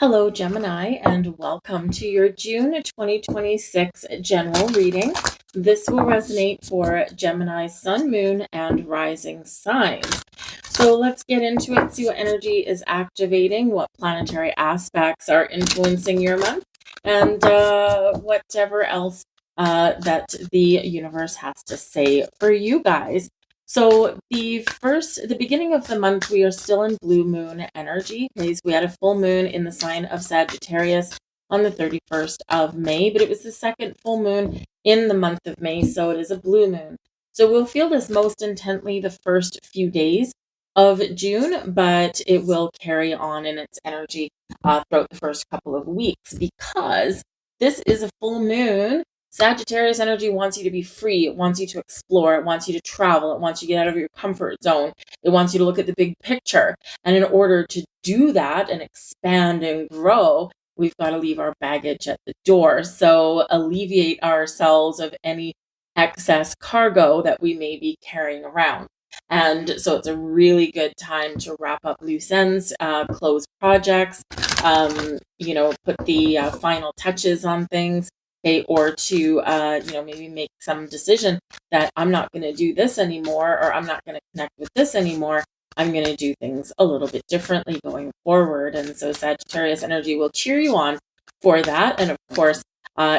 Hello, Gemini, and welcome to your June 2026 general reading. This will resonate for Gemini Sun, Moon, and Rising signs. So let's get into it, see what energy is activating, what planetary aspects are influencing your month, and whatever else that the universe has to say for you guys. So the beginning of the month, we are still in blue moon energy because we had a full moon in the sign of Sagittarius on the 31st of May, but it was the second full moon in the month of May, so it is a blue moon. So we'll feel this most intently the first few days of June, but it will carry on in its energy throughout the first couple of weeks because this is a full moon. Sagittarius energy wants you to be free. It wants you to explore. It wants you to travel. It wants you to get out of your comfort zone. It wants you to look at the big picture. And in order to do that and expand and grow, we've got to leave our baggage at the door. So alleviate ourselves of any excess cargo that we may be carrying around. And so it's a really good time to wrap up loose ends, close projects, put the final touches on things. Okay, or to maybe make some decision that I'm not going to do this anymore, or I'm not going to connect with this anymore. I'm going to do things a little bit differently going forward. And so Sagittarius energy will cheer you on for that. And of course,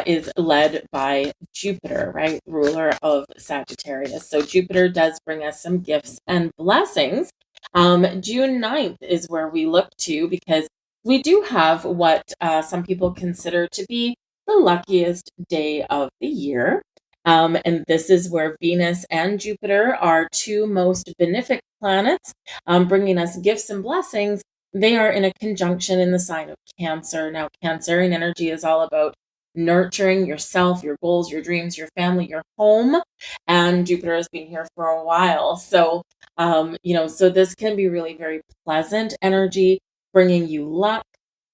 is led by Jupiter, right? Ruler of Sagittarius. So Jupiter does bring us some gifts and blessings. June 9th is where we look to because we do have what some people consider to be the luckiest day of the year. And this is where Venus and Jupiter are two most benefic planets, bringing us gifts and blessings. They are in a conjunction in the sign of Cancer. Now, Cancerian energy is all about nurturing yourself, your goals, your dreams, your family, your home. And Jupiter has been here for a while. So, so this can be really very pleasant energy, bringing you luck,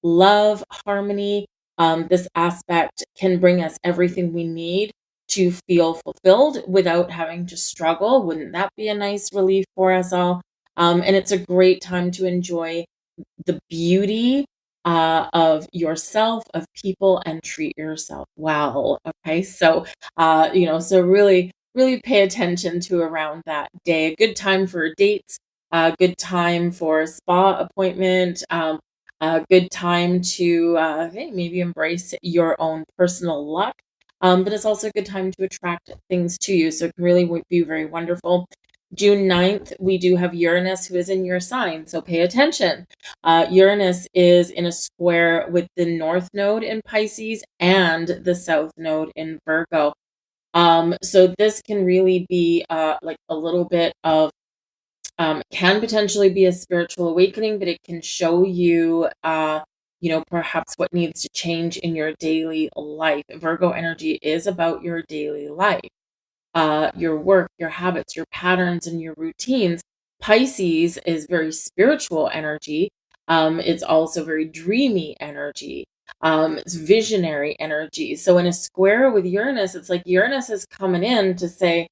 love, harmony. This aspect can bring us everything we need to feel fulfilled without having to struggle. Wouldn't that be a nice relief for us all? And it's a great time to enjoy the beauty of yourself, of people, and treat yourself well. Okay, so so really, really pay attention to around that day. A good time for dates. A good time for a spa appointment. A good time to maybe embrace your own personal luck. But it's also a good time to attract things to you. So it can really be very wonderful. June 9th, we do have Uranus who is in your sign. So pay attention. Uranus is in a square with the North Node in Pisces and the South Node in Virgo. So this can really be like a little bit of can potentially be a spiritual awakening, but it can show you, perhaps what needs to change in your daily life. Virgo energy is about your daily life, your work, your habits, your patterns, and your routines. Pisces is very spiritual energy. It's also very dreamy energy. It's visionary energy. So in a square with Uranus, it's like Uranus is coming in to say,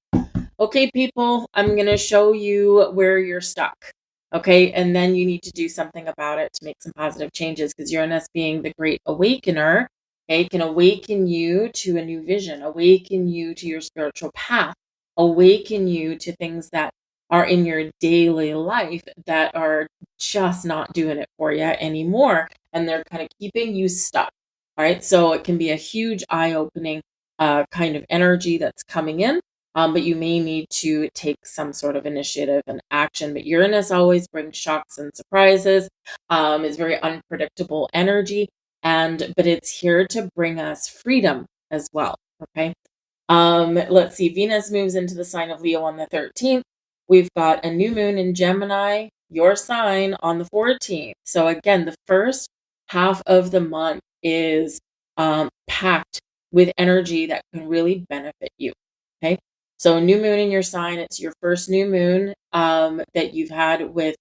okay, people, I'm going to show you where you're stuck. Okay. And then you need to do something about it to make some positive changes because Uranus, being the great awakener, okay, can awaken you to a new vision, awaken you to your spiritual path, awaken you to things that are in your daily life that are just not doing it for you anymore. And they're kind of keeping you stuck. All right. So it can be a huge eye opening kind of energy that's coming in. But you may need to take some sort of initiative and action. But Uranus always brings shocks and surprises. It's very unpredictable energy, but it's here to bring us freedom as well. Okay. Let's see. Venus moves into the sign of Leo on the 13th. We've got a new moon in Gemini, your sign, on the 14th. So again, the first half of the month is packed with energy that can really benefit you. Okay. So new moon in your sign, it's your first new moon that you've had with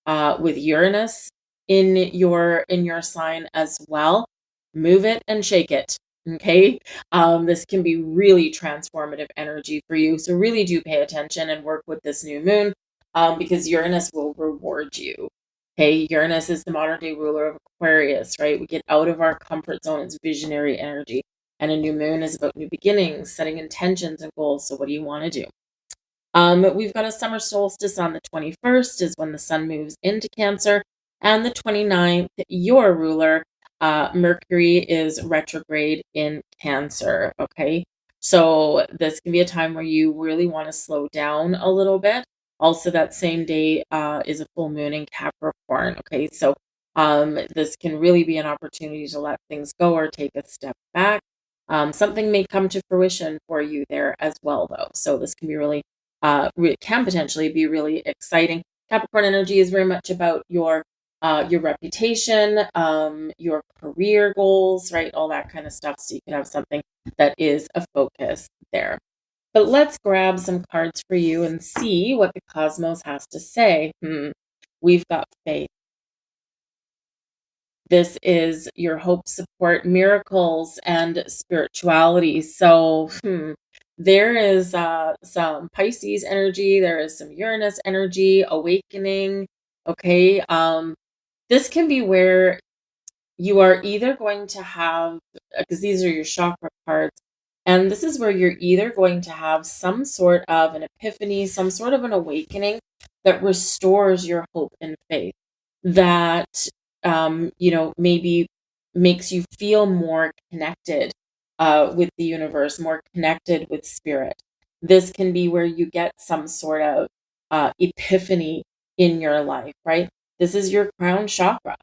Uranus in your sign as well. Move it and shake it. Okay. This can be really transformative energy for you. So really do pay attention and work with this new moon because Uranus will reward you. Okay, Uranus is the modern day ruler of Aquarius, right? We get out of our comfort zone. It's visionary energy. And a new moon is about new beginnings, setting intentions and goals. So what do you want to do? We've got a summer solstice on the 21st is when the sun moves into Cancer. And the 29th, your ruler, Mercury is retrograde in Cancer. Okay. So this can be a time where you really want to slow down a little bit. Also, that same day is a full moon in Capricorn. Okay. So this can really be an opportunity to let things go or take a step back. Something may come to fruition for you there as well, though. So this can be really can potentially be really exciting. Capricorn energy is very much about your reputation, your career goals, right? All that kind of stuff. So you can have something that is a focus there. But let's grab some cards for you and see what the cosmos has to say. We've got faith. This is your hope, support, miracles, and spirituality. So, there is some Pisces energy. There is some Uranus energy, awakening. Okay. This can be where you are either going to have, because these are your chakra cards, and this is where you're either going to have some sort of an epiphany, some sort of an awakening that restores your hope and faith, that, maybe makes you feel more connected with the universe, more connected with spirit. This can be where you get some sort of epiphany in your life, right? This is your crown chakra.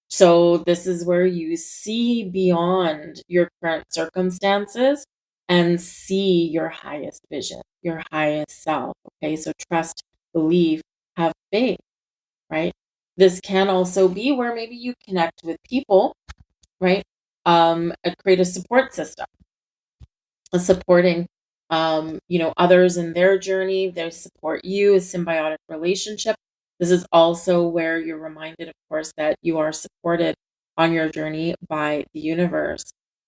So this is where you see beyond your current circumstances and see your highest vision, your highest self. Okay, so trust, believe, have faith, right? This can also be where maybe you connect with people, right? Create a support system, supporting others in their journey. They support you, a symbiotic relationship. This is also where you're reminded, of course, that you are supported on your journey by the universe.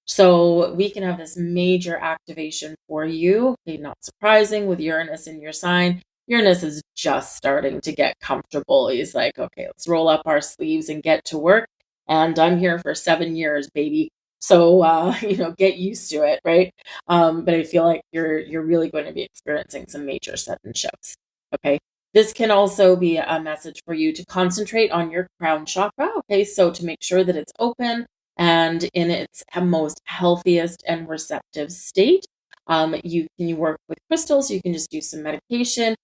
So we can have this major activation for you. Okay, not surprising with Uranus in your sign. Uranus is just starting to get comfortable. He's like, okay, let's roll up our sleeves and get to work. And I'm here for 7 years, baby. So get used to it, right? But I feel like you're really going to be experiencing some major sudden shifts. Okay. This can also be a message for you to concentrate on your crown chakra. Okay. So to make sure that it's open and in its most healthiest and receptive state. You work with crystals. You can just do some meditation.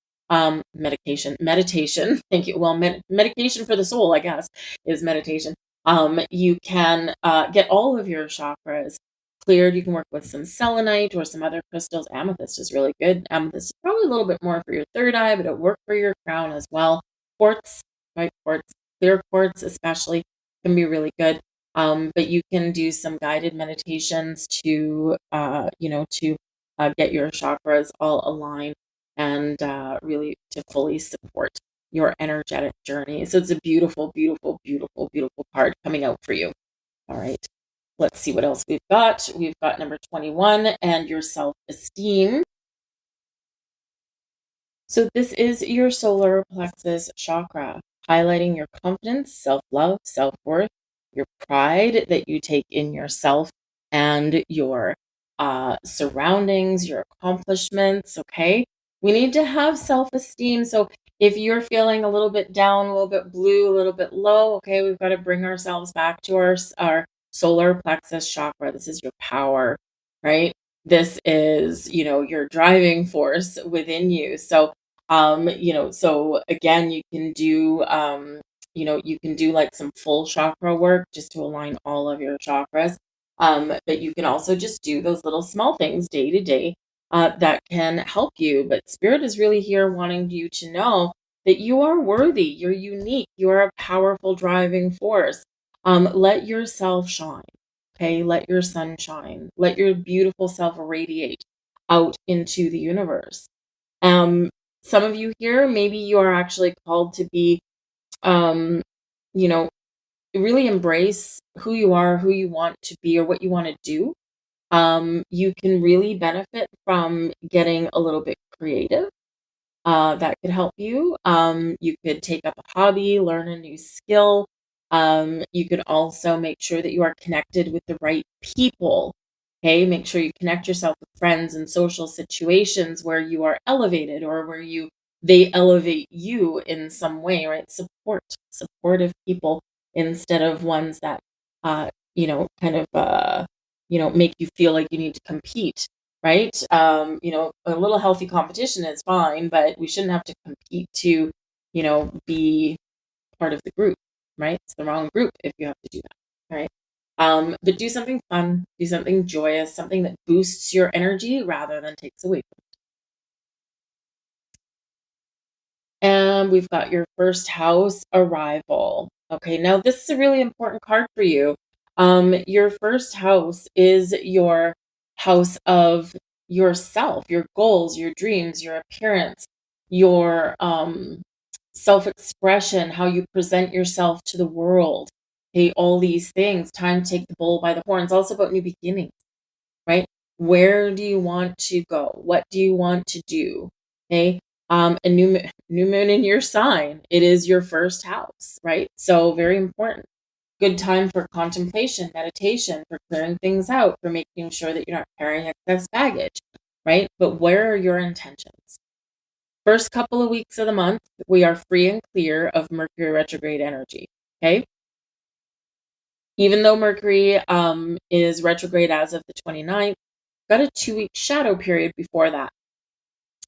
Meditation. Thank you. Well, medication for the soul, I guess, is meditation. You can get all of your chakras cleared. You can work with some selenite or some other crystals. Amethyst is really good. Amethyst is probably a little bit more for your third eye, but it'll work for your crown as well. Quartz, right? Quartz, clear quartz especially, can be really good. But you can do some guided meditations to get your chakras all aligned and really to fully support your energetic journey. So it's a beautiful, beautiful, beautiful, beautiful card coming out for you. All right. Let's see what else we've got. We've got number 21 and your self-esteem. So this is your solar plexus chakra, highlighting your confidence, self-love, self-worth, your pride that you take in yourself and your surroundings, your accomplishments. Okay. We need to have self-esteem. So if you're feeling a little bit down, a little bit blue, a little bit low, okay, we've got to bring ourselves back to our solar plexus chakra. This is your power, right? This is, your driving force within you. So so again, you can do like some full chakra work just to align all of your chakras. But you can also just do those little small things day to day that can help you. But spirit is really here wanting you to know that you are worthy, you're unique, you are a powerful driving force. Let yourself shine. Okay, let your sun shine. Let your beautiful self radiate out into the universe. Um, some of you here, maybe you are actually called to be, um, you know, really embrace who you are, who you want to be, or what you want to do. You can really benefit from getting a little bit creative. that could help you. You could take up a hobby, learn a new skill. You could also make sure that you are connected with the right people. Okay, make sure you connect yourself with friends and social situations where you are elevated or where they elevate you in some way, right? Supportive people instead of ones that kind of make you feel like you need to compete, right? A little healthy competition is fine, but we shouldn't have to compete to, be part of the group, right? It's the wrong group if you have to do that, right? But do something fun, do something joyous, something that boosts your energy rather than takes away from it. And we've got your first house arrival. Okay, now this is a really important card for you. Your first house is your house of yourself, your goals, your dreams, your appearance, your self-expression, how you present yourself to the world. Okay, all these things. Time to take the bull by the horns. Also about new beginnings, right? Where do you want to go? What do you want to do? Okay. A new moon in your sign. It is your first house, right? So very important. Good time for contemplation, meditation, for clearing things out, for making sure that you're not carrying excess baggage, right? But where are your intentions? First couple of weeks of the month, we are free and clear of Mercury retrograde energy. Okay. Even though Mercury is retrograde as of the 29th, got a 2-week shadow period before that.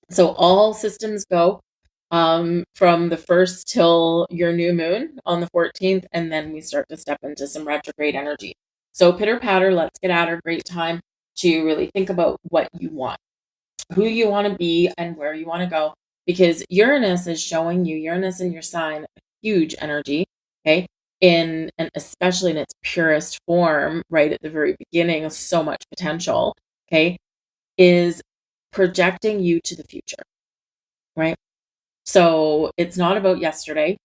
So all systems go from the first till your new moon on the 14th, and then we start to step into some retrograde energy. So pitter patter, let's get at her. Great time to really think about what you want, who you want to be, and where you want to go. Because Uranus is showing you, Uranus in your sign, huge energy, okay? And especially in its purest form, right at the very beginning, so much potential, okay, is projecting you to the future, right? So it's not about yesterday.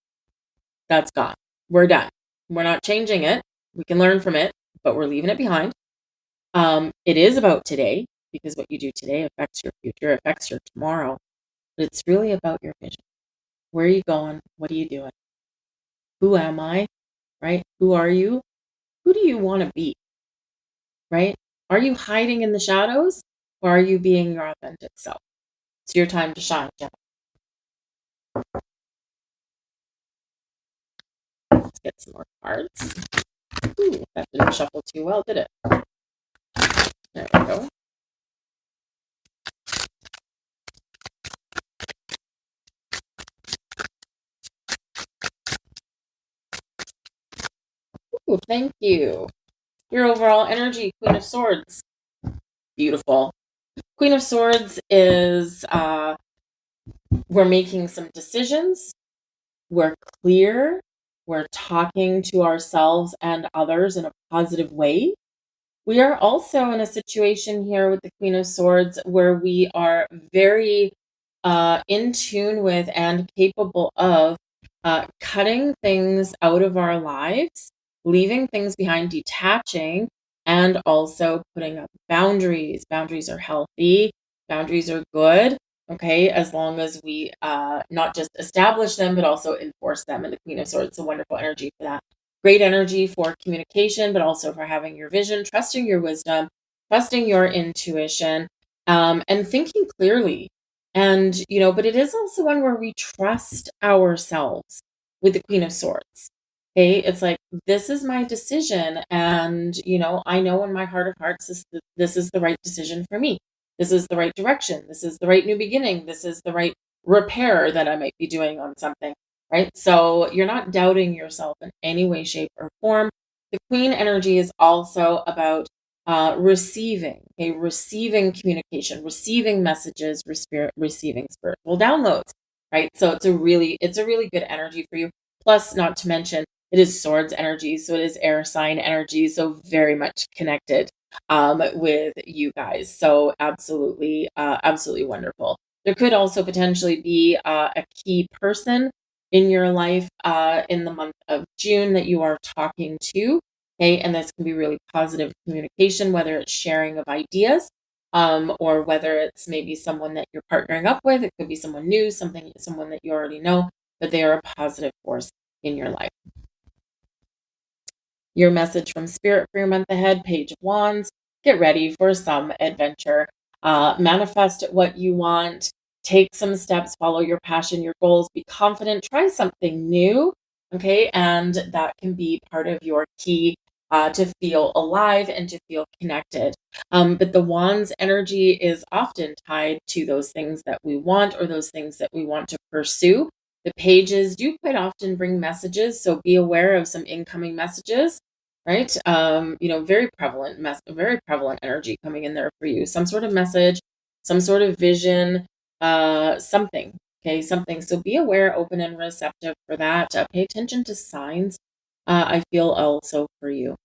That's gone. We're done. We're not changing it. We can learn from it, but we're leaving it behind. It is about today, because what you do today affects your future, affects your tomorrow. But it's really about your vision. Where are you going? What are you doing? Who am I? Right? Who are you? Who do you want to be? Right? Are you hiding in the shadows, or are you being your authentic self? It's your time to shine, Gemma. Let's get some more cards. Ooh, that didn't shuffle too well, did it? There we go. Ooh, thank you. Your overall energy, Queen of Swords. Beautiful. Queen of Swords is we're making some decisions. We're clear. We're talking to ourselves and others in a positive way. We are also in a situation here with the Queen of Swords where we are very in tune with and capable of cutting things out of our lives, leaving things behind, detaching, and also putting up boundaries. Boundaries are healthy, boundaries are good. Okay, as long as we not just establish them, but also enforce them. And the Queen of Swords is a wonderful energy for that. Great energy for communication, but also for having your vision, trusting your wisdom, trusting your intuition, and thinking clearly. And, but it is also one where we trust ourselves with the Queen of Swords. Okay. It's like, this is my decision. And, I know in my heart of hearts, this is the right decision for me. This is the right direction. This is the right new beginning. This is the right repair that I might be doing on something, right? So you're not doubting yourself in any way, shape, or form. The Queen energy is also about receiving, okay, receiving communication, receiving messages, receiving spiritual downloads, right? So it's a really good energy for you. Plus, not to mention, it is swords energy, so it is air sign energy, so very much connected with you guys. So absolutely wonderful. There could also potentially be a key person in your life in the month of June that you are talking to. Okay, and this can be really positive communication, whether it's sharing of ideas or whether it's maybe someone that you're partnering up with. It could be someone new, someone that you already know, but they are a positive force in your life. Your message from Spirit for your month ahead, Page of Wands. Get ready for some adventure. Manifest what you want. Take some steps. Follow your passion, your goals. Be confident. Try something new. Okay. And that can be part of your key to feel alive and to feel connected. But the Wands energy is often tied to those things that we want or those things that we want to pursue. The pages do quite often bring messages, so be aware of some incoming messages, right? Very prevalent energy coming in there for you. Some sort of message, some sort of vision, something. Okay, something. So be aware, open, and receptive for that. Pay attention to signs. I feel also for you.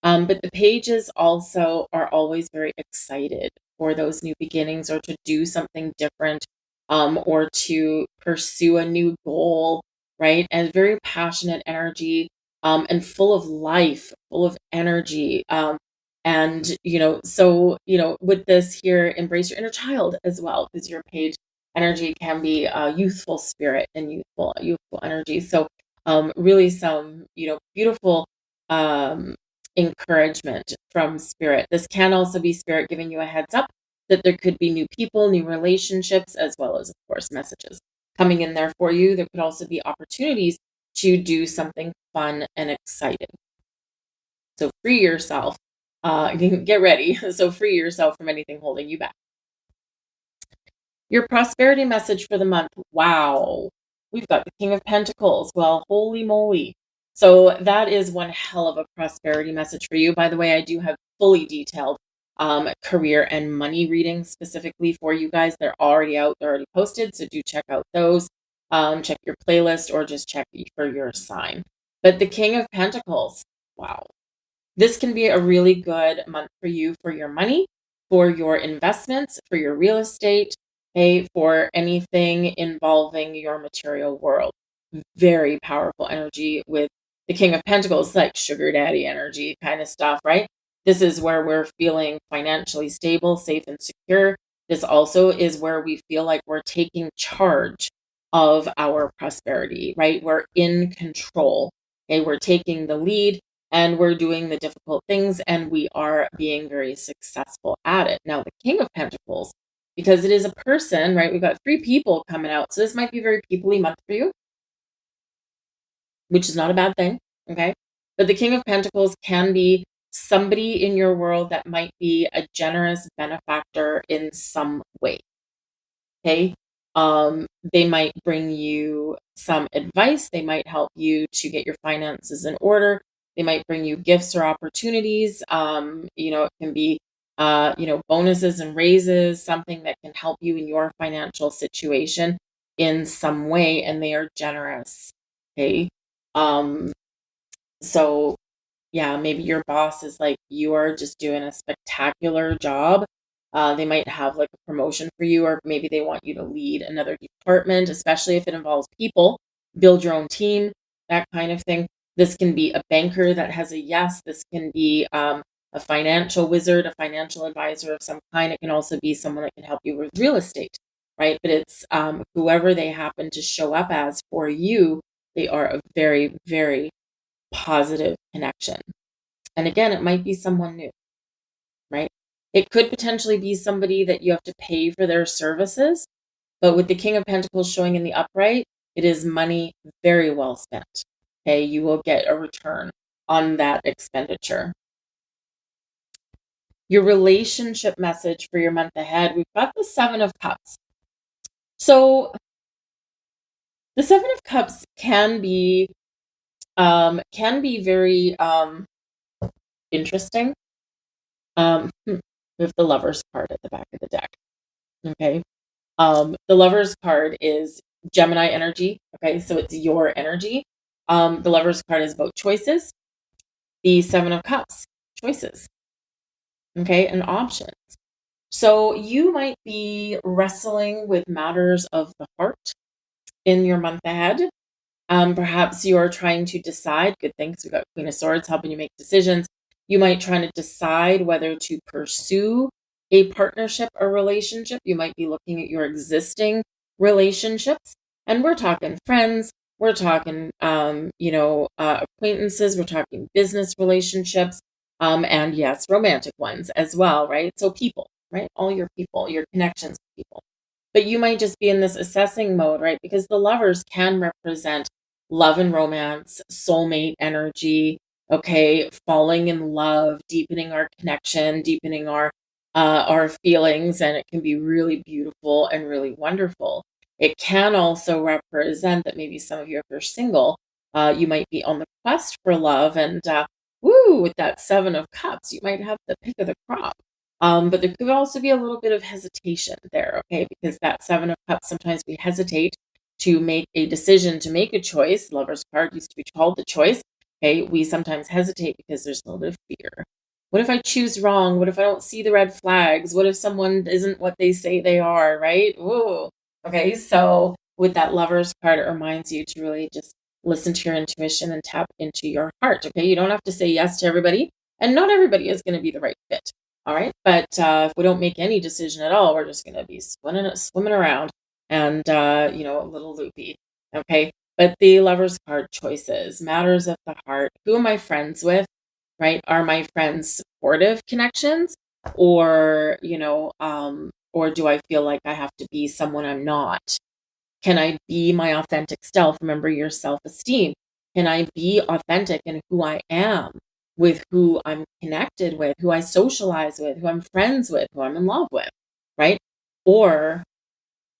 But the pages also are always very excited for those new beginnings or to do something different, or to pursue a new goal, right? And very passionate energy, and full of life, full of energy. With this here, embrace your inner child as well, because your page energy can be a youthful spirit and youthful energy. So, really some, beautiful, um, encouragement from Spirit. This can also be Spirit giving you a heads up that there could be new people, new relationships, as well as, of course, messages coming in there for you. There could also be opportunities to do something fun and exciting. So free yourself. Get ready. So free yourself from anything holding you back. Your prosperity message for the month. Wow. We've got the King of Pentacles. Well, holy moly. So that is one hell of a prosperity message for you. By the way, I do have fully detailed career and money readings specifically for you guys. They're already out. They're already posted. So do check out those. Check your playlist or just check for your sign. But the King of Pentacles. Wow. This can be a really good month for you for your money, for your investments, for your real estate, okay, for anything involving your material world. Very powerful energy with the King of Pentacles, like sugar daddy energy kind of stuff, right? This is where we're feeling financially stable, safe, and secure. This also is where we feel like we're taking charge of our prosperity, right? We're in control. Okay, we're taking the lead and we're doing the difficult things and we are being very successful at it. Now, the King of Pentacles, because it is a person, right? We've got 3 people coming out. So this might be a very people-y month for you, which is not a bad thing. Okay. But the King of Pentacles can be somebody in your world that might be a generous benefactor in some way. Okay. They might bring you some advice. They might help you to get your finances in order. They might bring you gifts or opportunities. It can be, bonuses and raises, something that can help you in your financial situation in some way. And they are generous. Okay. Um, so yeah, maybe your boss is like, you are just doing a spectacular job. They might have like a promotion for you, or maybe they want you to lead another department, especially if it involves people, build your own team, that kind of thing. This can be a banker that has a yes. This can be a financial wizard, a financial advisor of some kind. It can also be someone that can help you with real estate, right? But it's whoever they happen to show up as for you, they are a very, very positive connection. And again, it might be someone new, right? It could potentially be somebody that you have to pay for their services. But with the King of Pentacles showing in the upright, it is money very well spent. Okay, you will get a return on that expenditure. Your relationship message for your month ahead, we've got the 7 of Cups. So the 7 of Cups can be very interesting. We have the Lovers card at the back of the deck. Okay. The Lovers card is Gemini energy. Okay, so it's your energy. The Lovers card is about choices. The 7 of Cups, choices. Okay, and options. So you might be wrestling with matters of the heart in your month ahead. Perhaps you are trying to decide, good things, we've got Queen of Swords helping you make decisions. You might try to decide whether to pursue a partnership or relationship. You might be looking at your existing relationships, and we're talking friends, we're talking, acquaintances, we're talking business relationships, and yes, romantic ones as well, right? So people, right? All your people, your connections with people. But you might just be in this assessing mode, right? Because the lovers can represent love and romance, soulmate energy, okay, falling in love, deepening our connection, deepening our feelings, and it can be really beautiful and really wonderful. It can also represent that maybe some of you, if you're single, you might be on the quest for love, and with that Seven of Cups, you might have the pick of the crop. But there could also be a little bit of hesitation there, okay? Because that Seven of Cups, sometimes we hesitate to make a decision, to make a choice. Lover's card used to be called the choice. Okay, we sometimes hesitate because there's a little bit of fear. What if I choose wrong? What if I don't see the red flags? What if someone isn't what they say they are, right? Ooh. Okay, so with that Lover's card, it reminds you to really just listen to your intuition and tap into your heart. Okay, you don't have to say yes to everybody, and not everybody is going to be the right fit. All right, but if we don't make any decision at all, we're just going to be swimming around and a little loopy. Okay, but the Lover's card, choices, matters of the heart. Who am I friends with? Right? Are my friends supportive connections, or or do I feel like I have to be someone I'm not? Can I be my authentic self? Remember your self-esteem. Can I be authentic in who I am, with who I'm connected with, who I socialize with, who I'm friends with, who I'm in love with, right? Or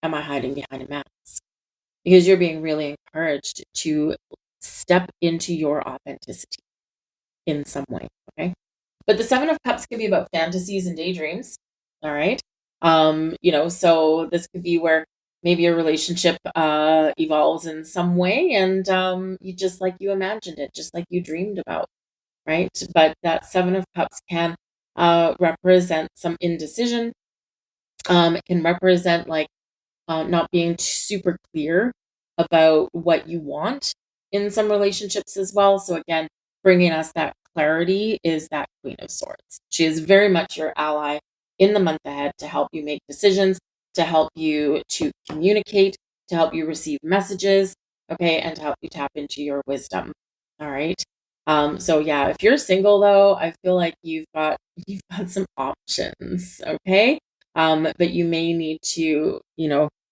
am I hiding behind a mask? Because you're being really encouraged to step into your authenticity in some way, okay? But the Seven of Cups can be about fantasies and daydreams, all right? So this could be where maybe a relationship evolves in some way, and you just like you imagined it, just like you dreamed about, right? But that Seven of Cups can represent some indecision. It can represent like not being super clear about what you want in some relationships as well. So again, bringing us that clarity is that Queen of Swords. She is very much your ally in the month ahead to help you make decisions, to help you to communicate, to help you receive messages, okay, and to help you tap into your wisdom. All right. So yeah, if you're single though, I feel like you've got some options, okay? But you may need to,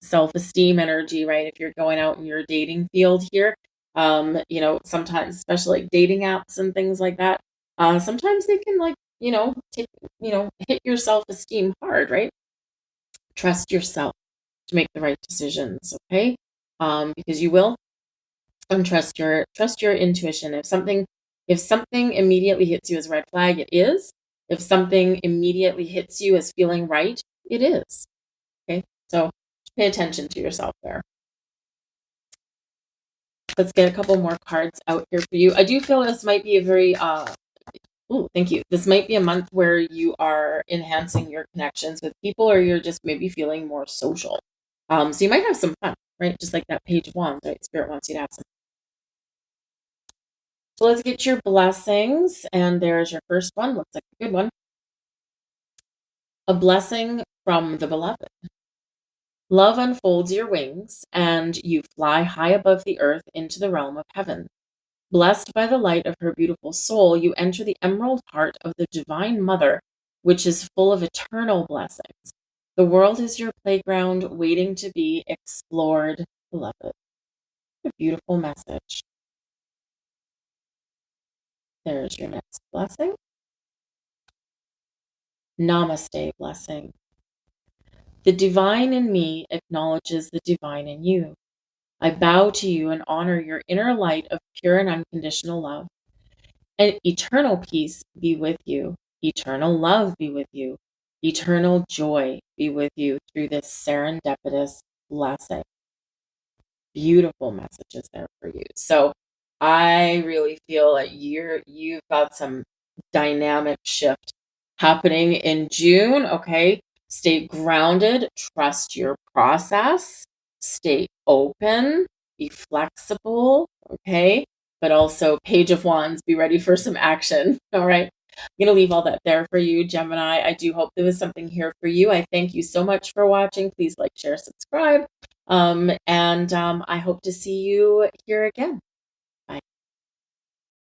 self-esteem energy, right? If you're going out in your dating field here, sometimes, especially like dating apps and things like that, sometimes they can like, hit your self-esteem hard, right? Trust yourself to make the right decisions, okay? Because you will, and trust your intuition. If something immediately hits you as a red flag, it is. If something immediately hits you as feeling right, it is. Okay, so pay attention to yourself there. Let's get a couple more cards out here for you. I do feel this might be a very thank you. This might be a month where you are enhancing your connections with people, or you're just maybe feeling more social. So you might have some fun, right? Just like that Page of Wands, right? Spirit wants you to have some. So let's get your blessings, and there's your first one. Looks like a good one. A blessing from the beloved. Love unfolds your wings, and you fly high above the earth into the realm of heaven. Blessed by the light of her beautiful soul, you enter the emerald heart of the Divine Mother, which is full of eternal blessings. The world is your playground, waiting to be explored, beloved. A beautiful message. There's your next blessing. Namaste blessing. The divine in me acknowledges the divine in you. I bow to you and honor your inner light of pure and unconditional love. And eternal peace be with you. Eternal love be with you. Eternal joy be with you through this serendipitous blessing. Beautiful messages there for you. So I really feel like you've got some dynamic shift happening in June. Okay. Stay grounded, trust your process, stay open, be flexible. Okay. But also Page of Wands, be ready for some action. All right. going to leave all that there for you, Gemini. I do hope there was something here for you. I thank you so much for watching. Please like, share, subscribe. And I hope to see you here again.